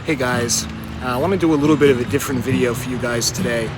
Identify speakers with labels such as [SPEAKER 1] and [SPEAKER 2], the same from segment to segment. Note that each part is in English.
[SPEAKER 1] Hey guys, I want to do a little bit of a different video for you guys today.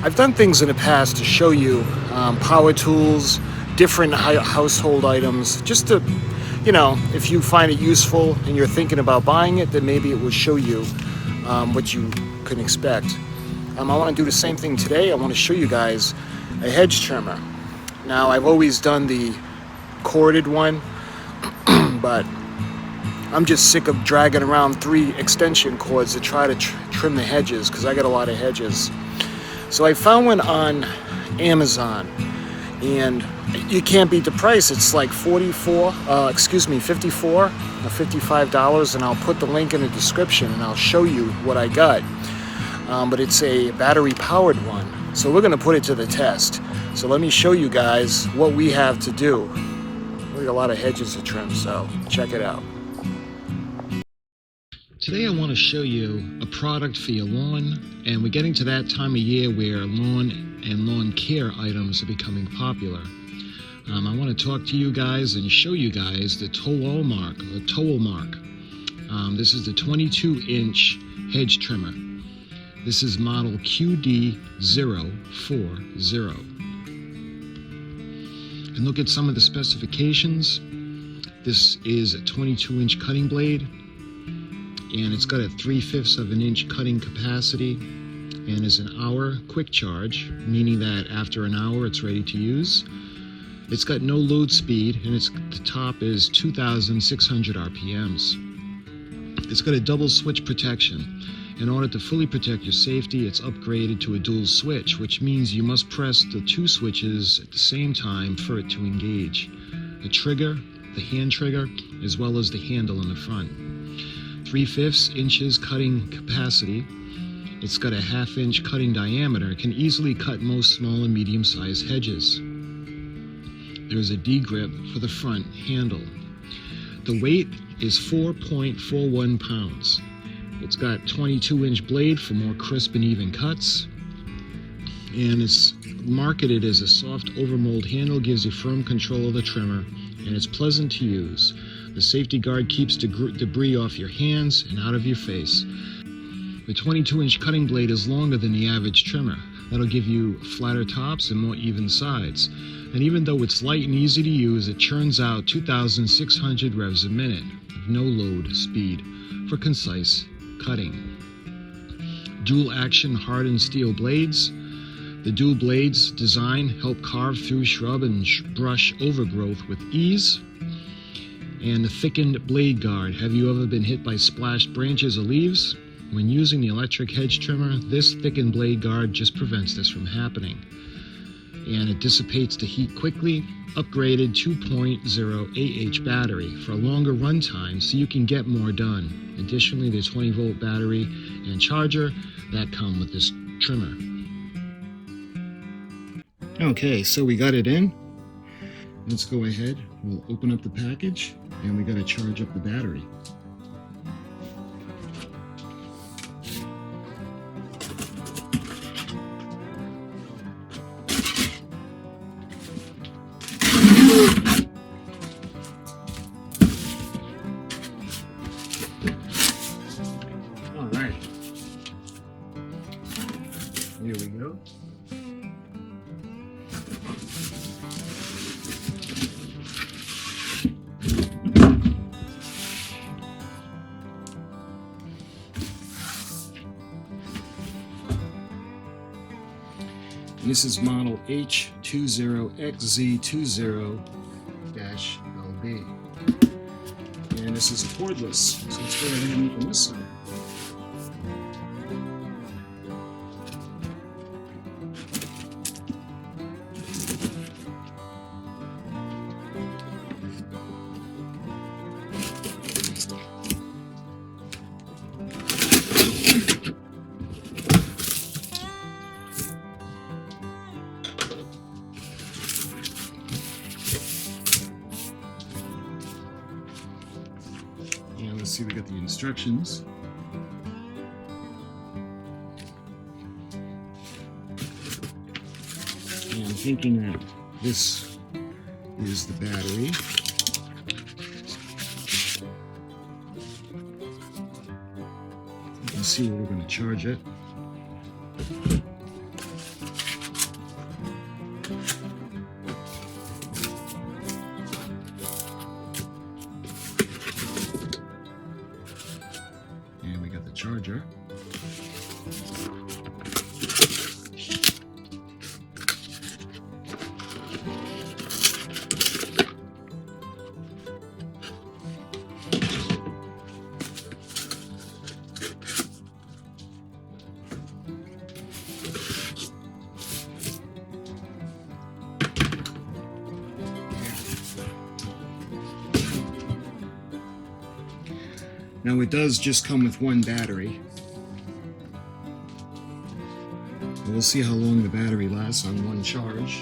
[SPEAKER 1] I've done things in the past to show you power tools, different household items, just to, if you find it useful and you're thinking about buying it, then maybe it will show you what you can expect. I want to do the same thing today. I want to show you guys a hedge trimmer. Now, I've always done the corded one, but I'm just sick of dragging around 3 extension cords to try to trim the hedges because I got a lot of hedges. So I found one on Amazon, and you can't beat the price. It's like $54 or $55, and I'll put the link in the description and I'll show you what I got. But it's a battery powered one, so we're going to put it to the test. So let me show you guys what we have to do. We got a lot of hedges to trim, so check it out. Today I want to show you a product for your lawn, and we're getting to that time of year where lawn and lawn care items are becoming popular. I want to talk to you guys and show you guys the Towallmark. This is the 22-inch hedge trimmer. This is model QD040. And look at some of the specifications. This is a 22-inch cutting blade, and it's got a 3/5 of an inch cutting capacity, and is an hour quick charge, meaning that after an hour it's ready to use. It's got no load speed, and the top is 2,600 RPMs. It's got a double switch protection. In order to fully protect your safety, it's upgraded to a dual switch, which means you must press the 2 switches at the same time for it to engage. The trigger, the hand trigger, as well as the handle in the front. 3/5 inches cutting capacity. It's got a 1/2 inch cutting diameter. It can easily cut most small and medium-sized hedges. There's a D-grip for the front handle. The weight is 4.41 pounds. It's got 22-inch blade for more crisp and even cuts. And it's marketed as a soft overmold handle, gives you firm control of the trimmer, and it's pleasant to use. The safety guard keeps debris off your hands and out of your face. The 22-inch cutting blade is longer than the average trimmer. That'll give you flatter tops and more even sides. And even though it's light and easy to use, it churns out 2,600 revs a minute with no load speed for concise cutting. Dual action hardened steel blades. The dual blades design help carve through shrub and brush overgrowth with ease. And the thickened blade guard. Have you ever been hit by splashed branches or leaves? When using the electric hedge trimmer, this thickened blade guard just prevents this from happening. And it dissipates the heat quickly. Upgraded 2.0 AH battery for a longer run time so you can get more done. Additionally, the 20-volt battery and charger that come with this trimmer. Okay, so we got it in. Let's go ahead. We'll open up the package, and we got to charge up the battery. All right. Here we go. This is model H20XZ20-LB. And this is cordless. So let's go ahead and open this side. Let's see, we got the instructions. And I'm thinking that this is the battery. can see where we're going to charge it. And we got the charger. Now it does just come with one battery. We'll see how long the battery lasts on one charge.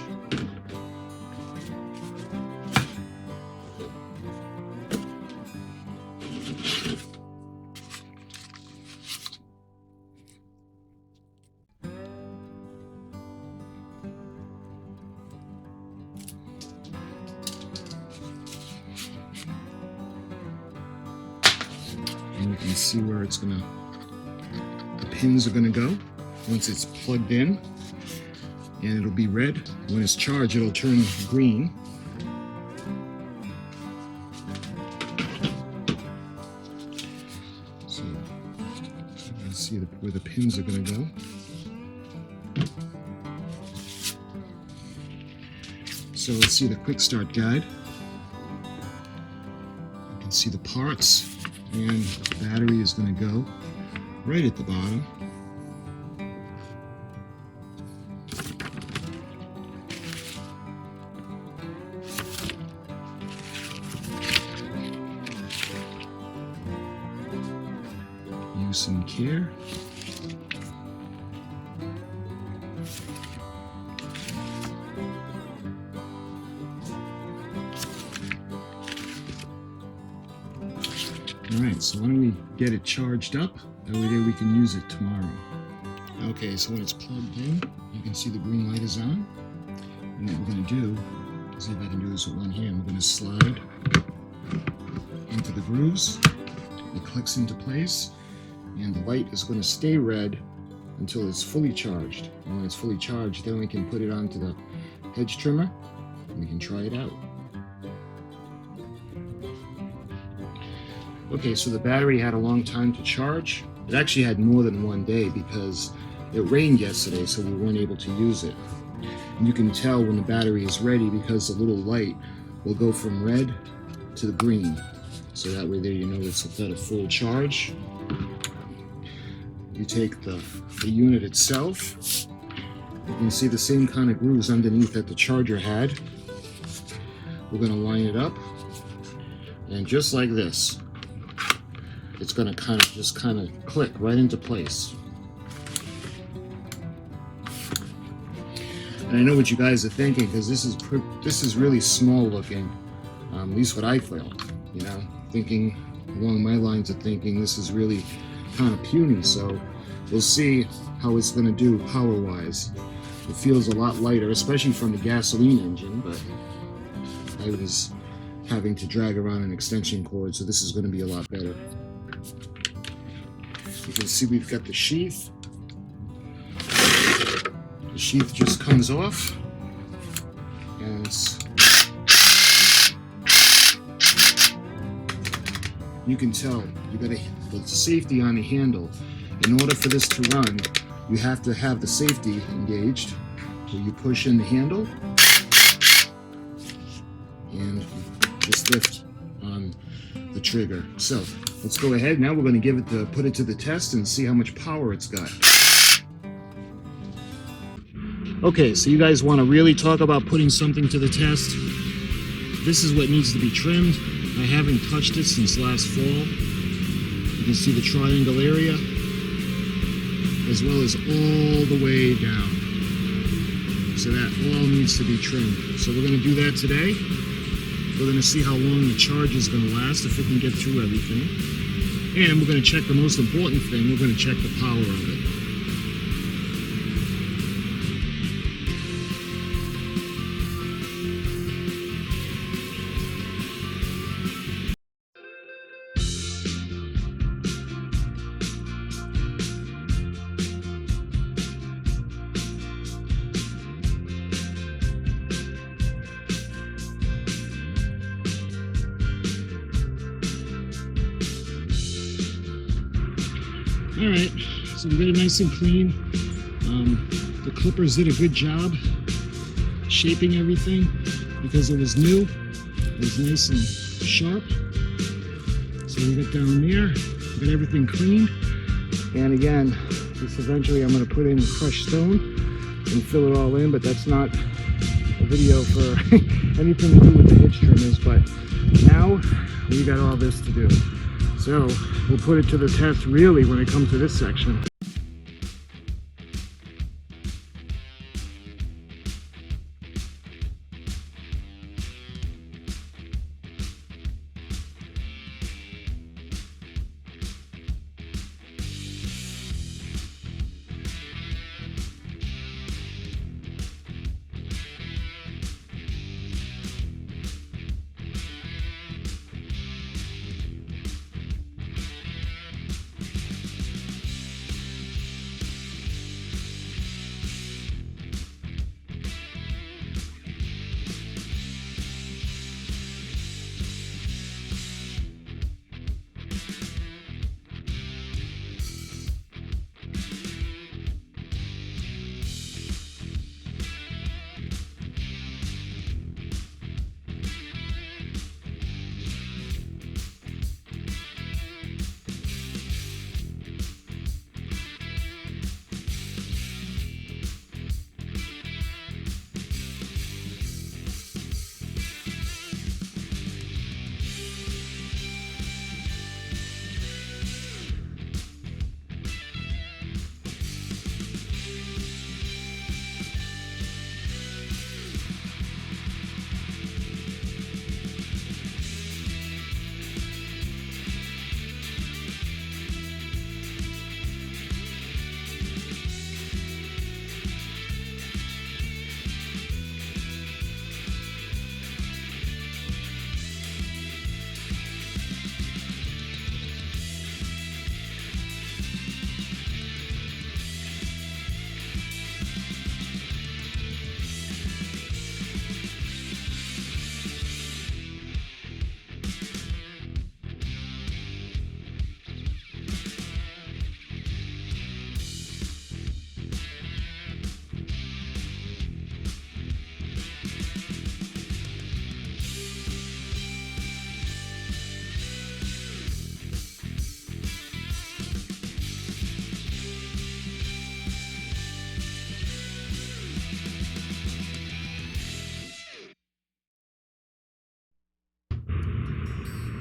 [SPEAKER 1] And you can see where it's gonna, the pins are gonna go once it's plugged in, and it'll be red. When it's charged, it'll turn green. So you can see where the pins are gonna go. So let's see the quick start guide. You can see the parts. And the battery is going to go right at the bottom. Use some care. Alright, so why don't we get it charged up, that way we can use it tomorrow. Okay, so when it's plugged in, you can see the green light is on. And what we're going to do, see if I can do this with one hand, we're going to slide into the grooves. It clicks into place, and the light is going to stay red until it's fully charged. And when it's fully charged, then we can put it onto the hedge trimmer, and we can try it out. Okay, so the battery had a long time to charge. It actually had more than one day because it rained yesterday, so we weren't able to use it. And you can tell when the battery is ready because the little light will go from red to the green. So that way there you know it's got a full charge. You take the unit itself. You can see the same kind of grooves underneath that the charger had. We're going to line it up. And just like this, it's going to just kind of click right into place. And I know what you guys are thinking, because this is really small looking. At least what I felt, you know, thinking along my lines of thinking, this is really kind of puny. So we'll see how it's going to do power wise. It feels a lot lighter, especially from the gasoline engine, but I was having to drag around an extension cord, so this is going to be a lot better. You can see we've got the sheath. The sheath just comes off, and you can tell you got the safety on the handle. In order for this to run, you have to have the safety engaged. So you push in the handle and just lift on the trigger. So let's go ahead. Now we're going to put it to the test and see how much power it's got. Okay, so you guys want to really talk about putting something to the test? This is what needs to be trimmed. I haven't touched it since last fall. You can see the triangle area, as well as all the way down. So that all needs to be trimmed. So we're going to do that today. We're going to see how long the charge is going to last, if we can get through everything. And we're going to check the most important thing. We're going to check the power of it. Alright, so we got it nice and clean. The clippers did a good job shaping everything because it was new. It was nice and sharp. So we got down there, we got everything cleaned. And again, this eventually I'm going to put in crushed stone and fill it all in, but that's not a video for anything to do with the hitch trimmers. But now we got all this to do. So we'll put it to the test really when it comes to this section.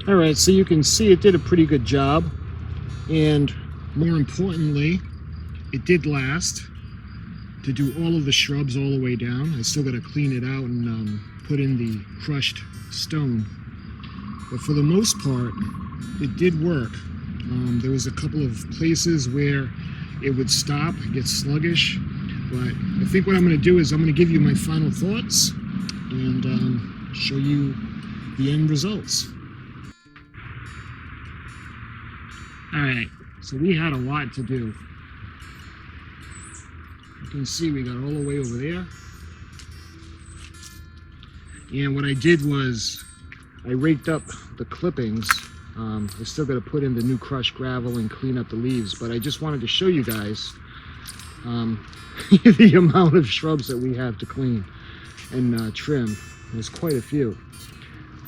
[SPEAKER 1] Alright, so you can see it did a pretty good job, and more importantly, it did last to do all of the shrubs all the way down. I still got to clean it out and put in the crushed stone. But for the most part, it did work. There was a couple of places where it would stop, get sluggish, but I think what I'm going to do is I'm going to give you my final thoughts and show you the end results. Alright, so we had a lot to do. You can see we got all the way over there. And what I did was I raked up the clippings. I still got to put in the new crushed gravel and clean up the leaves, but I just wanted to show you guys the amount of shrubs that we have to clean and trim. There's quite a few.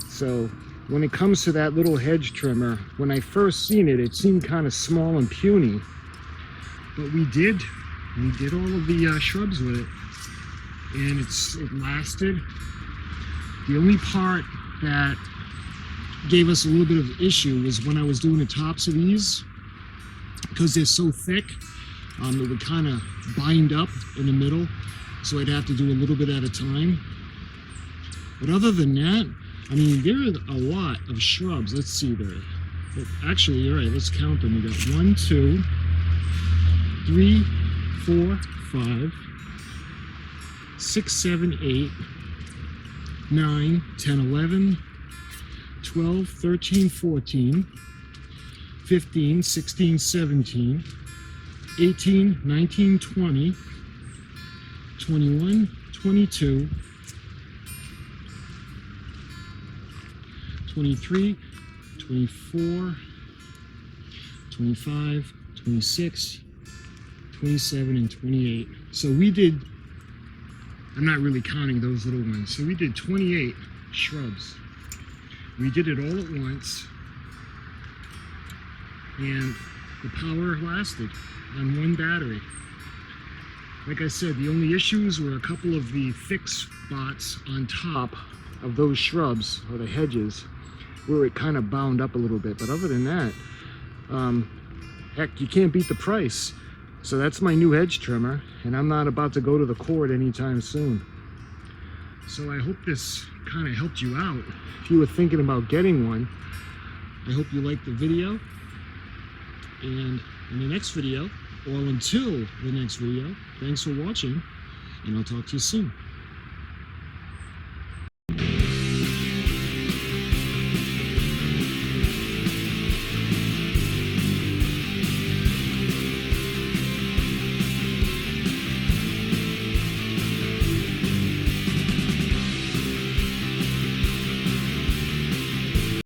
[SPEAKER 1] So when it comes to that little hedge trimmer, when I first seen it, it seemed kind of small and puny, but we did all of the shrubs with it, and it lasted. The only part that gave us a little bit of issue was when I was doing the tops of these, because they're so thick, it would kind of bind up in the middle, so I'd have to do a little bit at a time. But other than that, I mean, there are a lot of shrubs. Let's see there. Actually, all right, let's count them. We got 1, 2, 3, 4, 5, 6, 7, 8, 9, 10, 11, 12, 13, 14, 15, 16, 17, 18, 19, 20, 21, 22, 23, 24, 25, 26, 27, and 28. So we did, I'm not really counting those little ones, so we did 28 shrubs. We did it all at once, and the power lasted on one battery. Like I said, the only issues were a couple of the thick spots on top of those shrubs, or the hedges, where it kind of bound up a little bit. But other than that, heck, you can't beat the price. So that's my new hedge trimmer, and I'm not about to go to the cord anytime soon. So I hope this kind of helped you out. If you were thinking about getting one, I hope you liked the video. And in the next video, or until the next video, thanks for watching, and I'll talk to you soon.